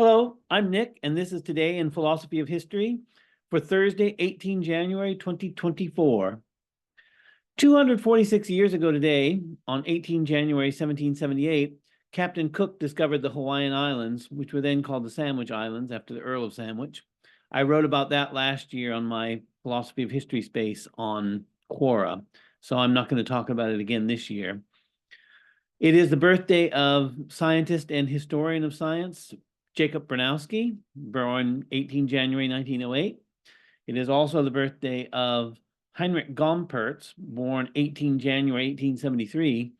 Hello, I'm Nick, and this is Today in Philosophy of History for Thursday, 18 January 2024. 246 years ago today, on 18 January 1778, Captain Cook discovered the Hawaiian Islands, which were then called the Sandwich Islands after the Earl of Sandwich. I wrote about that last year on my Philosophy of History space on Quora, so I'm not going to talk about it again this year. It is the birthday of scientist and historian of science, Jacob Bronowski, born 18 January 1908. It is also the birthday of Heinrich Gompertz, born 18 January 1873.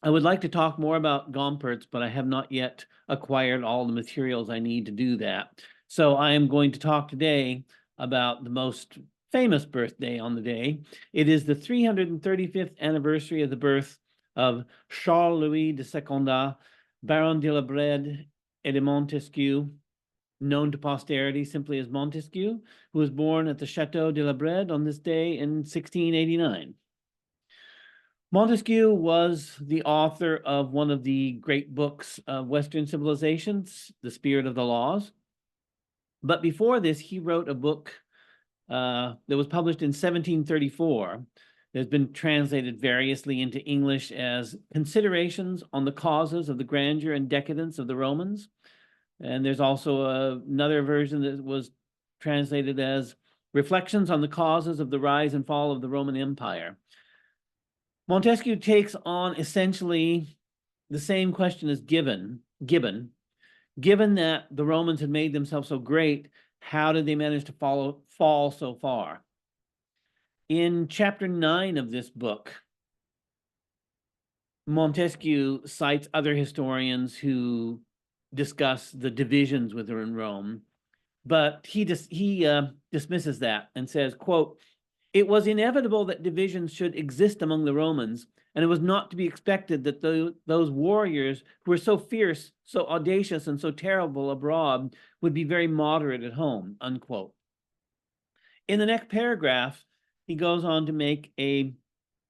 I would like to talk more about Gompertz, but I have not yet acquired all the materials I need to do that. So I am going to talk today about the most famous birthday on the day. It is the 335th anniversary of the birth of Charles Louis de Secondat, Baron de la Brède et de Montesquieu, known to posterity simply as Montesquieu, who was born at the Château de la Brède on this day in 1689. Montesquieu was the author of one of the great books of Western civilizations, The Spirit of the Laws. But before this, he wrote a book that was published in 1734. There's been translated variously into English as Considerations on the Causes of the Grandeur and Decadence of the Romans. And there's also another version that was translated as Reflections on the Causes of the Rise and Fall of the Roman Empire. Montesquieu takes on essentially the same question as Gibbon. Given that the Romans had made themselves so great, how did they manage to fall so far? In chapter 9 of this book, Montesquieu cites other historians who discuss the divisions within Rome, but he dismisses that and says, quote, "It was inevitable that divisions should exist among the Romans, and it was not to be expected that those warriors who were so fierce, so audacious, and so terrible abroad would be very moderate at home," unquote. In the next paragraph, he goes on to make a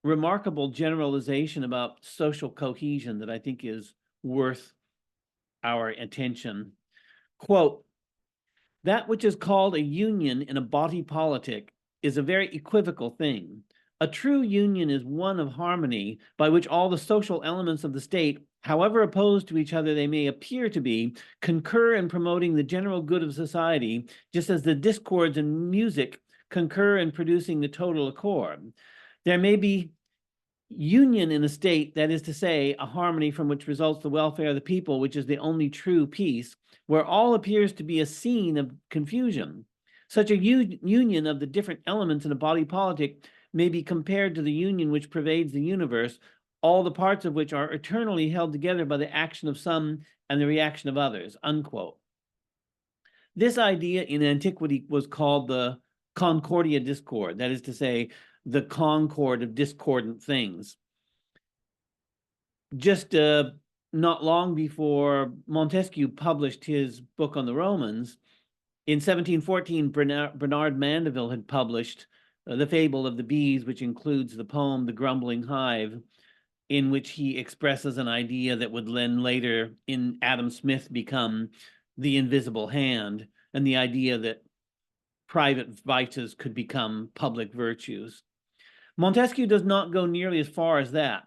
remarkable generalization about social cohesion that I think is worth our attention. Quote, "That which is called a union in a body politic is a very equivocal thing. A true union is one of harmony by which all the social elements of the state, however opposed to each other they may appear to be, concur in promoting the general good of society, just as the discords in music concur in producing the total accord. There may be union in a state, that is to say, a harmony from which results the welfare of the people, which is the only true peace, where all appears to be a scene of confusion. Such a union of the different elements in a body politic may be compared to the union which pervades the universe, all the parts of which are eternally held together by the action of some and the reaction of others," unquote. This idea in antiquity was called the Concordia discord, that is to say, the concord of discordant things. Just not long before Montesquieu published his book on the Romans, in 1714, Bernard Mandeville had published The Fable of the Bees, which includes the poem The Grumbling Hive, in which he expresses an idea that would then later in Adam Smith become the invisible hand, and the idea that private vices could become public virtues. Montesquieu does not go nearly as far as that,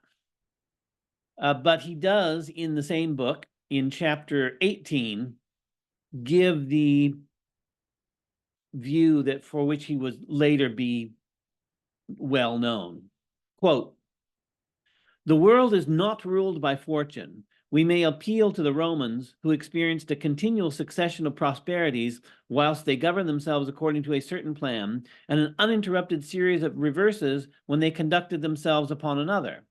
but he does, in the same book, in chapter 18, give the view that for which he would later be well known. Quote, "The world is not ruled by fortune. We may appeal to the Romans, who experienced a continual succession of prosperities whilst they governed themselves according to a certain plan, and an uninterrupted series of reverses when they conducted themselves upon another.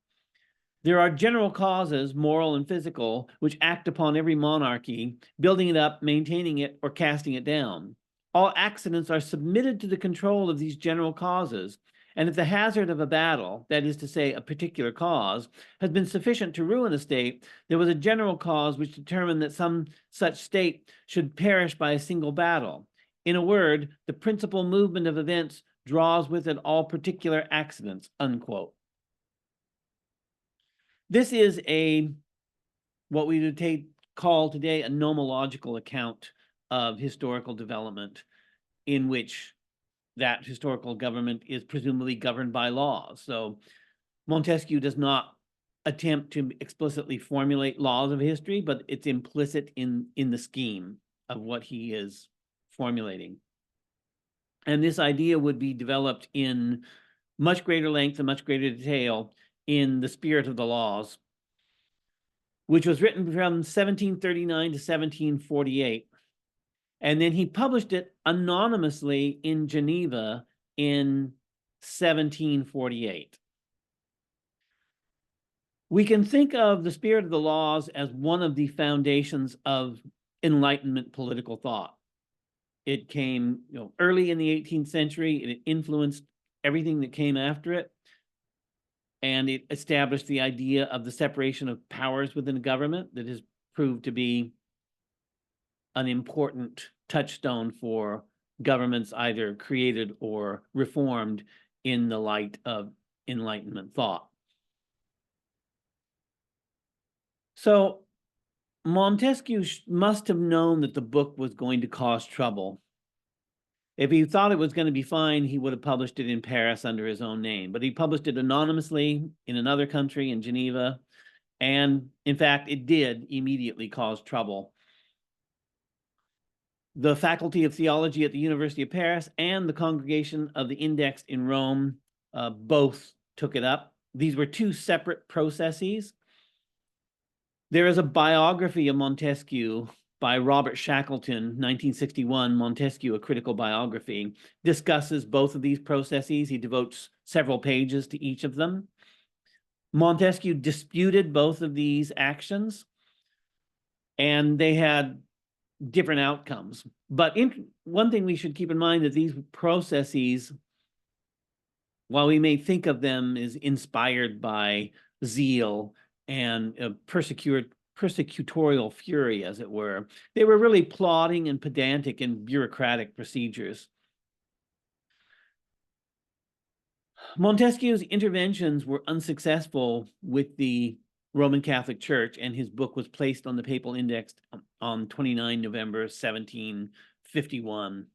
There are general causes, moral and physical, which act upon every monarchy, building it up, maintaining it, or casting it down. All accidents are submitted to the control of these general causes, and if the hazard of a battle, that is to say, a particular cause, has been sufficient to ruin a state, there was a general cause which determined that some such state should perish by a single battle. In a word, the principal movement of events draws with it all particular accidents," unquote. This is what we would call today a nomological account of historical development, in which that historical government is presumably governed by laws. So Montesquieu does not attempt to explicitly formulate laws of history, but it's implicit in the scheme of what he is formulating. And this idea would be developed in much greater length and much greater detail in The Spirit of the Laws, which was written from 1739 to 1748. And then he published it anonymously in Geneva in 1748. We can think of The Spirit of the Laws as one of the foundations of Enlightenment political thought. It came, early in the 18th century, and it influenced everything that came after it. And it established the idea of the separation of powers within the government that has proved to be an important touchstone for governments either created or reformed in the light of Enlightenment thought. So Montesquieu must have known that the book was going to cause trouble. If he thought it was going to be fine, he would have published it in Paris under his own name. But he published it anonymously in another country, in Geneva. And in fact, it did immediately cause trouble. The Faculty of Theology at the University of Paris and the Congregation of the Index in Rome both took it up. These were two separate processes. There is a biography of Montesquieu by Robert Shackleton, 1961, Montesquieu, A Critical Biography, discusses both of these processes. He devotes several pages to each of them. Montesquieu disputed both of these actions, and they had different outcomes. But one thing we should keep in mind that these processes, while we may think of them as inspired by zeal and persecutorial fury, as it were, they were really plodding and pedantic and bureaucratic procedures. Montesquieu's interventions were unsuccessful with the Roman Catholic Church, and his book was placed on the papal index on 29 November 1751.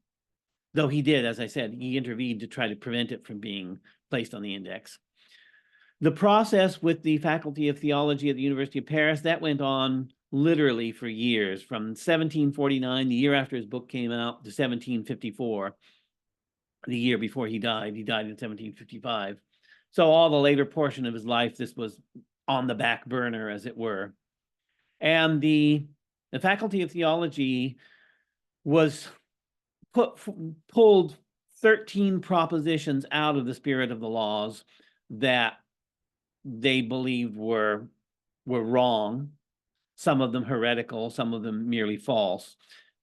Though he did, as I said, he intervened to try to prevent it from being placed on the index. The process with the Faculty of Theology at the University of Paris, that went on literally for years, from 1749, the year after his book came out, to 1754, the year before he died. He died in 1755. So all the later portion of his life, this was on the back burner, as it were. And the Faculty of Theology was pulled 13 propositions out of The Spirit of the Laws that they believed were wrong, some of them heretical, some of them merely false,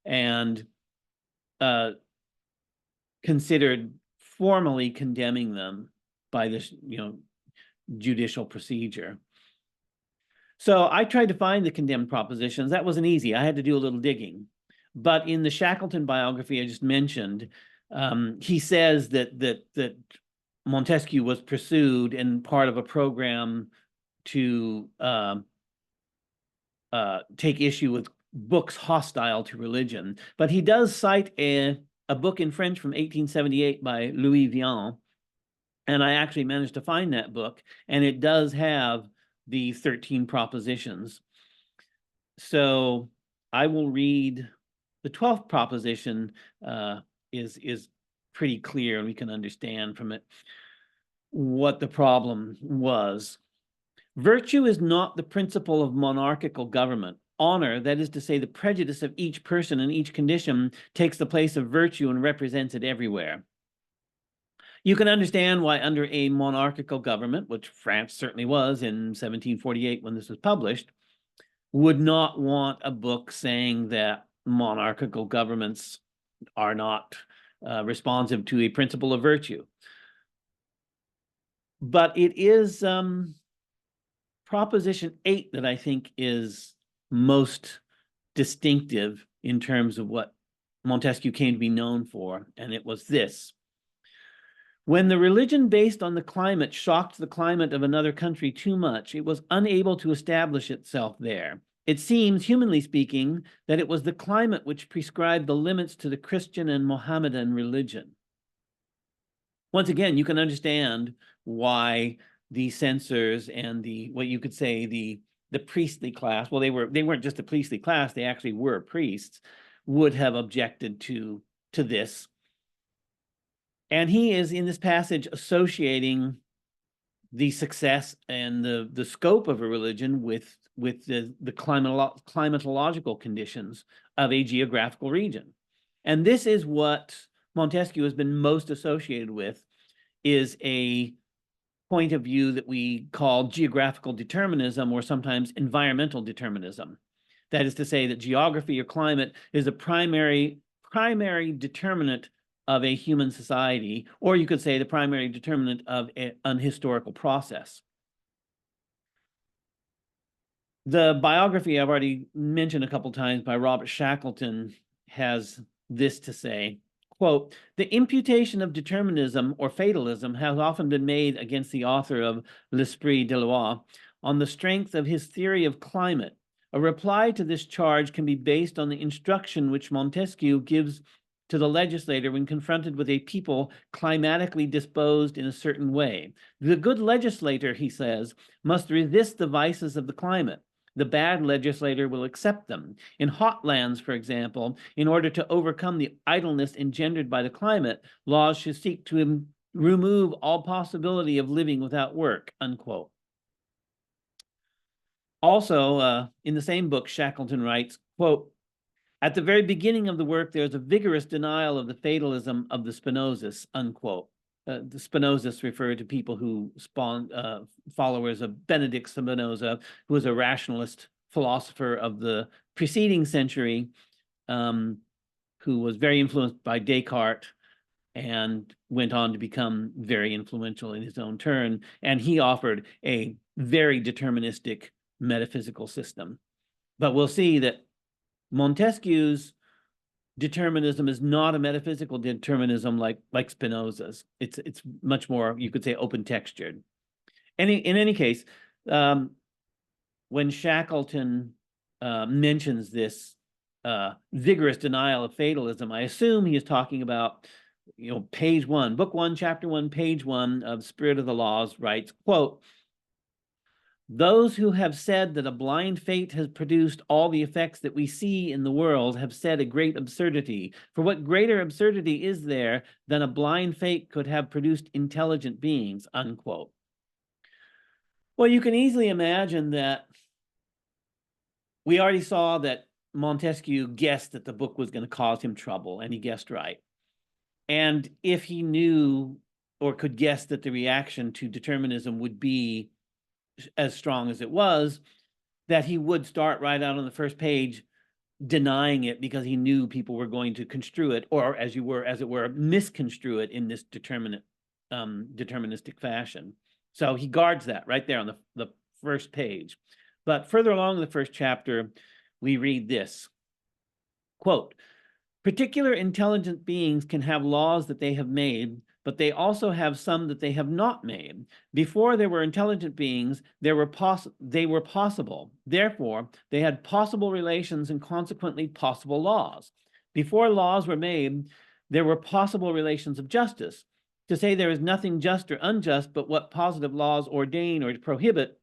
and considered formally condemning them by this, judicial procedure. So I tried to find the condemned propositions. That wasn't easy. I had to do a little digging. But in the Shackleton biography I just mentioned, he says that Montesquieu was pursued and part of a program to take issue with books hostile to religion. But he does cite a book in French from 1878 by Louis Vian, and I actually managed to find that book, and it does have the 13 propositions. So I will read the 12th proposition. Is pretty clear, and we can understand from it what the problem was. Virtue is not the principle of monarchical government. Honor, that is to say, the prejudice of each person in each condition, takes the place of virtue and represents it everywhere. You can understand why under a monarchical government, which France certainly was in 1748 when this was published, would not want a book saying that monarchical governments are not responsive to a principle of virtue. But it is Proposition 8 that I think is most distinctive in terms of what Montesquieu came to be known for, and it was this: when the religion based on the climate shocked the climate of another country too much, it was unable to establish itself there. It seems, humanly speaking, that it was the climate which prescribed the limits to the Christian and Mohammedan religion. Once again, you can understand why the censors and what you could say the priestly class, well, they weren't just a priestly class, they actually were priests, would have objected to this. And he is in this passage associating the success and the scope of a religion with the climatological conditions of a geographical region. And this is what Montesquieu has been most associated with, is a point of view that we call geographical determinism, or sometimes environmental determinism. That is to say that geography or climate is a primary determinant of a human society, or you could say the primary determinant of an historical process. The biography I've already mentioned a couple times by Robert Shackleton has this to say, quote, "The imputation of determinism or fatalism has often been made against the author of L'Esprit de Loi on the strength of his theory of climate. A reply to this charge can be based on the instruction which Montesquieu gives to the legislator when confronted with a people climatically disposed in a certain way. The good legislator, he says, must resist the vices of the climate. The bad legislator will accept them. In hot lands, for example, in order to overcome the idleness engendered by the climate, laws should seek to remove all possibility of living without work," unquote. Also, in the same book, Shackleton writes, quote, "At the very beginning of the work, there's a vigorous denial of the fatalism of the Spinozists," unquote. The Spinozists refer to people who spawned followers of Benedict Spinoza, who was a rationalist philosopher of the preceding century, who was very influenced by Descartes and went on to become very influential in his own turn. And he offered a very deterministic metaphysical system. But we'll see that Montesquieu's determinism is not a metaphysical determinism like Spinoza's. It's much more, you could say, open textured. In any case, when Shackleton mentions this vigorous denial of fatalism, I assume he is talking about, page 1, book 1, chapter 1, page 1 of Spirit of the Laws, writes, quote, "Those who have said that a blind fate has produced all the effects that we see in the world have said a great absurdity. For what greater absurdity is there than a blind fate could have produced intelligent beings," unquote. Well, you can easily imagine that we already saw that Montesquieu guessed that the book was going to cause him trouble, and he guessed right. And if he knew or could guess that the reaction to determinism would be as strong as it was, that he would start right out on the first page denying it because he knew people were going to construe it, or as it were, misconstrue it in this deterministic fashion. So he guards that right there on the first page. But further along in the first chapter, we read this, quote, "Particular intelligent beings can have laws that they have made, but they also have some that they have not made. Before there were intelligent beings, they were possible. Therefore, they had possible relations and consequently possible laws. Before laws were made, there were possible relations of justice. To say there is nothing just or unjust but what positive laws ordain or prohibit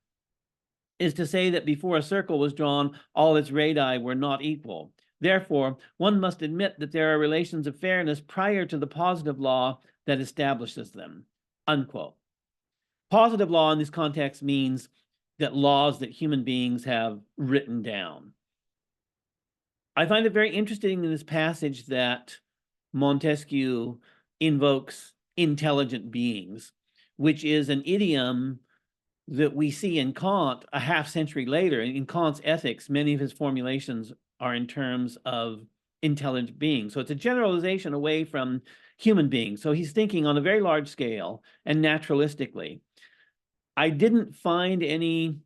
is to say that before a circle was drawn, all its radii were not equal. Therefore, one must admit that there are relations of fairness prior to the positive law that establishes them," unquote. Positive law in this context means that laws that human beings have written down. I find it very interesting in this passage that Montesquieu invokes intelligent beings, which is an idiom that we see in Kant a half century later. In Kant's Ethics, many of his formulations are in terms of intelligent beings. So it's a generalization away from human beings. So he's thinking on a very large scale and naturalistically. I didn't find any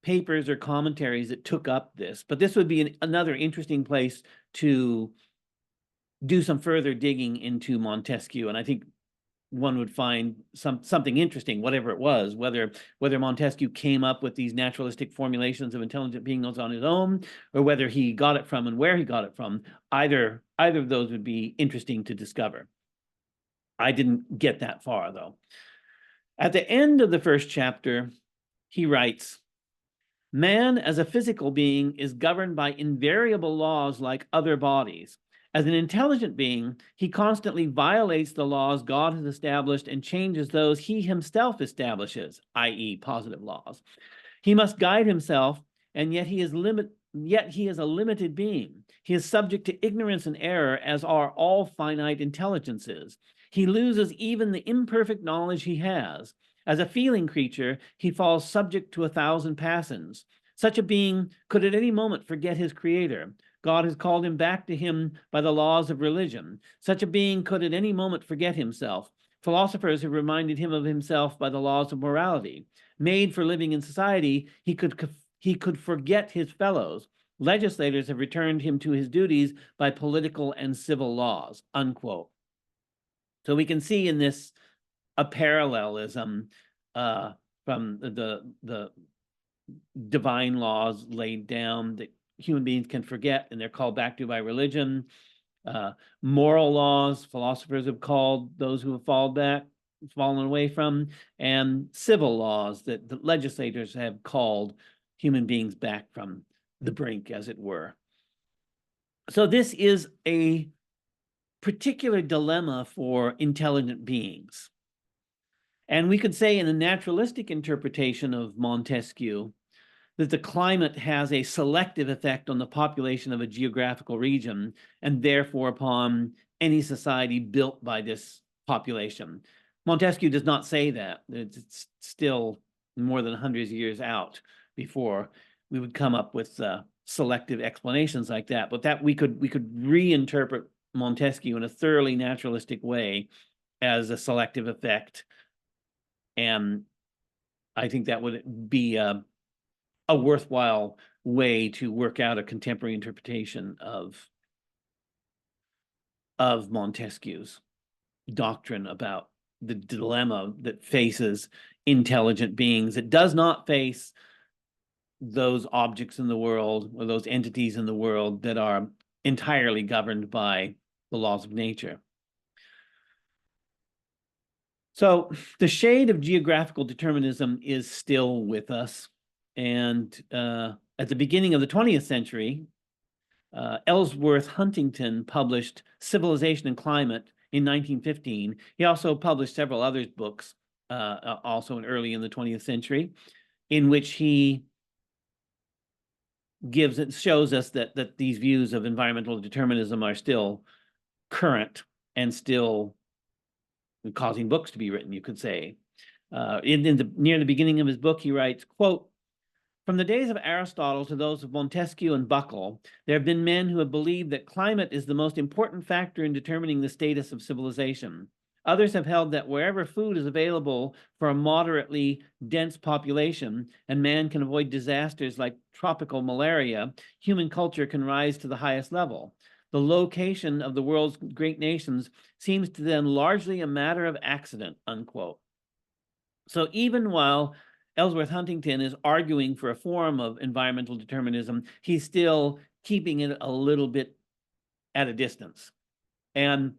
papers or commentaries that took up this, but this would be another interesting place to do some further digging into Montesquieu. And I think one would find something interesting, whatever it was, whether Montesquieu came up with these naturalistic formulations of intelligent beings on his own, or whether he got it from and where he got it from. Either of those would be interesting to discover. I didn't get that far, though. At the end of the first chapter, he writes, "Man as a physical being is governed by invariable laws like other bodies. As an intelligent being, he constantly violates the laws God has established and changes those he himself establishes, i.e., positive laws. He must guide himself, and yet he is a limited being. He is subject to ignorance and error, as are all finite intelligences. He loses even the imperfect knowledge he has. As a feeling creature, he falls subject to 1,000 passions. Such a being could at any moment forget his creator. God has called him back to him by the laws of religion. Such a being could at any moment forget himself. Philosophers have reminded him of himself by the laws of morality. Made for living in society, he could forget his fellows. Legislators have returned him to his duties by political and civil laws," unquote. So we can see in this a parallelism from the divine laws laid down that human beings can forget and they're called back to by religion. Moral laws, philosophers have called those who have fallen away from, and civil laws that the legislators have called human beings back from the brink, as it were. So this is a particular dilemma for intelligent beings. And we could say in a naturalistic interpretation of Montesquieu that the climate has a selective effect on the population of a geographical region, and therefore upon any society built by this population. Montesquieu does not say that. It's still more than 100 years out before we would come up with selective explanations like that. But that we could reinterpret Montesquieu in a thoroughly naturalistic way as a selective effect. And I think that would be a worthwhile way to work out a contemporary interpretation of Montesquieu's doctrine about the dilemma that faces intelligent beings. It does not face those objects in the world or those entities in the world that are entirely governed by the laws of nature. So the shade of geographical determinism is still with us. And at the beginning of the 20th century, Ellsworth Huntington published Civilization and Climate in 1915. He also published several other books, also early in the 20th century, in which he shows us that these views of environmental determinism are still current and still causing books to be written, you could say. Near the beginning of his book, he writes, quote, "From the days of Aristotle to those of Montesquieu and Buckle, there have been men who have believed that climate is the most important factor in determining the status of civilization. Others have held that wherever food is available for a moderately dense population and man can avoid disasters like tropical malaria, human culture can rise to the highest level. The location of the world's great nations seems to them largely a matter of accident," unquote. So even while Ellsworth Huntington is arguing for a form of environmental determinism, he's still keeping it a little bit at a distance. And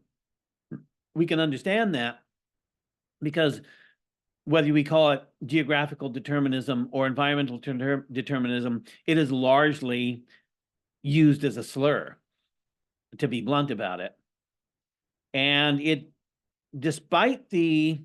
we can understand that because whether we call it geographical determinism or environmental determinism, it is largely used as a slur, to be blunt about it. And despite the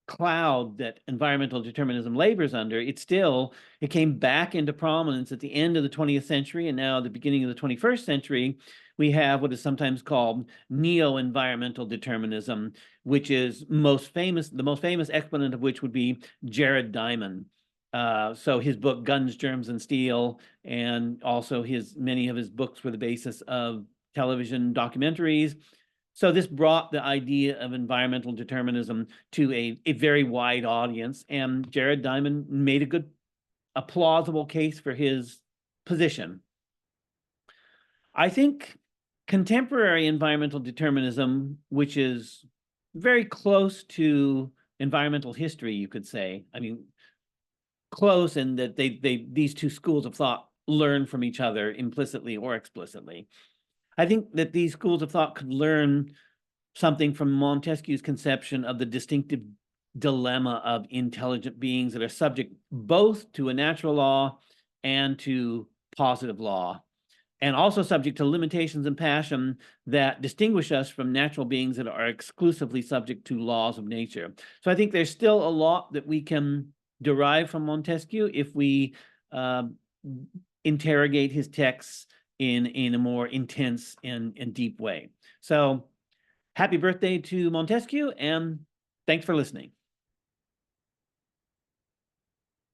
cloud that environmental determinism labors under, it came back into prominence at the end of the 20th century, and now at the beginning of the 21st century, we have what is sometimes called neo-environmental determinism, which is the most famous exponent of which would be Jared Diamond. So his book Guns, Germs, and Steel, and also many of his books were the basis of television documentaries. So this brought the idea of environmental determinism to a very wide audience, and Jared Diamond made a plausible case for his position. I think contemporary environmental determinism, which is very close to environmental history, you could say. I mean, close in that these two schools of thought learn from each other implicitly or explicitly. I think that these schools of thought could learn something from Montesquieu's conception of the distinctive dilemma of intelligent beings that are subject both to a natural law and to positive law, and also subject to limitations and passion that distinguish us from natural beings that are exclusively subject to laws of nature. So I think there's still a lot that we can derive from Montesquieu if we interrogate his texts in a more intense and deep way. So happy birthday to Montesquieu, and thanks for listening.